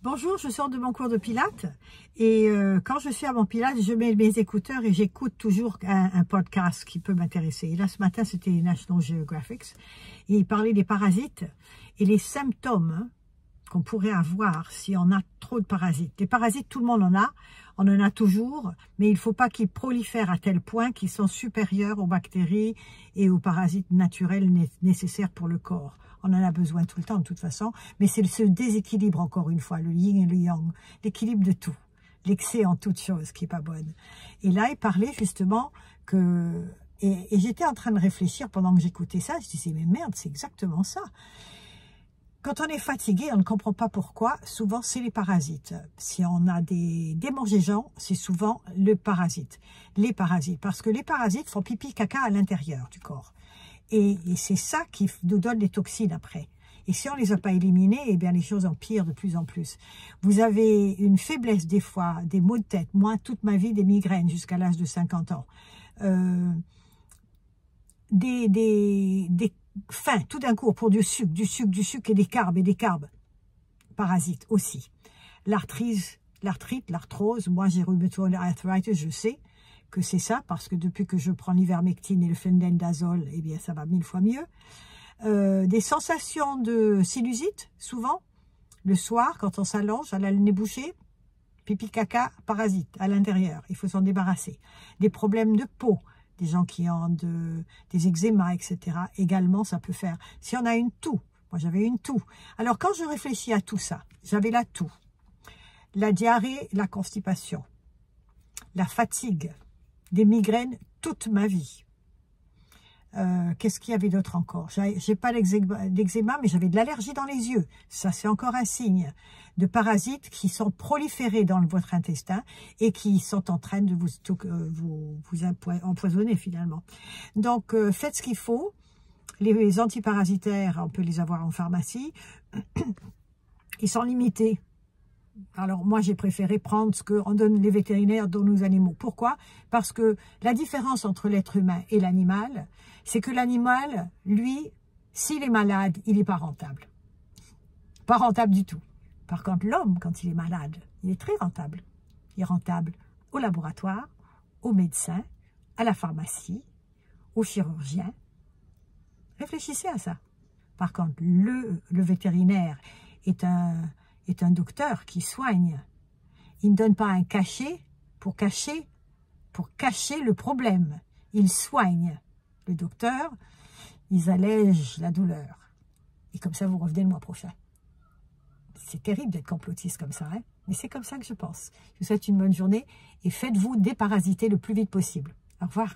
Bonjour, je sors de mon cours de pilates et quand je suis à mon pilates, je mets mes écouteurs et j'écoute toujours un podcast qui peut m'intéresser. Et là, ce matin, c'était National Geographic et il parlait des parasites et les symptômes qu'on pourrait avoir si on a trop de parasites. Des parasites, tout le monde on en a toujours, mais il ne faut pas qu'ils prolifèrent à tel point qu'ils sont supérieurs aux bactéries et aux parasites naturels nécessaires pour le corps. On en a besoin tout le temps de toute façon, mais c'est ce déséquilibre encore une fois, le yin et le yang, l'équilibre de tout, l'excès en toute chose qui n'est pas bonne. Et là, il parlait justement que... Et j'étais en train de réfléchir pendant que j'écoutais ça, je disais mais merde, c'est exactement ça. Quand on est fatigué, on ne comprend pas pourquoi, souvent c'est les parasites. Si on a des démangeaisons, c'est souvent le parasite. Les parasites, parce que les parasites font pipi caca à l'intérieur du corps. Et c'est ça qui nous donne les toxines après. Et si on ne les a pas éliminées, eh bien les choses empirent de plus en plus. Vous avez une faiblesse des fois, des maux de tête. Moi, toute ma vie, des migraines jusqu'à l'âge de 50 ans. Faim, tout d'un coup, pour du sucre et des carbes. Parasites aussi. L'arthrite, l'arthrose. Moi, j'ai rheumatoid arthritis, je sais que c'est ça, parce que depuis que je prends l'ivermectine et le fendendazole, eh bien, ça va 1000 fois mieux. Des sensations de sinusite, souvent, le soir, quand on s'allonge, on a le nez bouché, pipi, caca, parasite à l'intérieur, il faut s'en débarrasser. Des problèmes de peau, des gens qui ont des eczémas, etc. Également, ça peut faire. Si on a une toux, moi j'avais une toux. Alors, quand je réfléchis à tout ça, j'avais la toux, la diarrhée, la constipation, la fatigue, des migraines toute ma vie. Qu'est-ce qu'il y avait d'autre encore? J'ai pas d'eczéma, mais j'avais de l'allergie dans les yeux. Ça, c'est encore un signe de parasites qui sont proliférés dans votre intestin et qui sont en train de vous empoisonner finalement. Donc, faites ce qu'il faut. Les antiparasitaires, on peut les avoir en pharmacie. Ils sont limités. Alors, moi, j'ai préféré prendre ce qu'on donne les vétérinaires donnent aux animaux. Pourquoi? Parce que la différence entre l'être humain et l'animal, c'est que l'animal, lui, s'il est malade, il n'est pas rentable. Pas rentable du tout. Par contre, l'homme, quand il est malade, il est très rentable. Il est rentable au laboratoire, au médecin, à la pharmacie, au chirurgien. Réfléchissez à ça. Par contre, le vétérinaire est un docteur qui soigne. Il ne donne pas un cachet pour cacher le problème. Il soigne. Le docteur, ils allègent la douleur. Et comme ça, vous revenez le mois prochain. C'est terrible d'être complotiste comme ça, hein? Mais c'est comme ça que je pense. Je vous souhaite une bonne journée et faites-vous déparasiter le plus vite possible. Au revoir.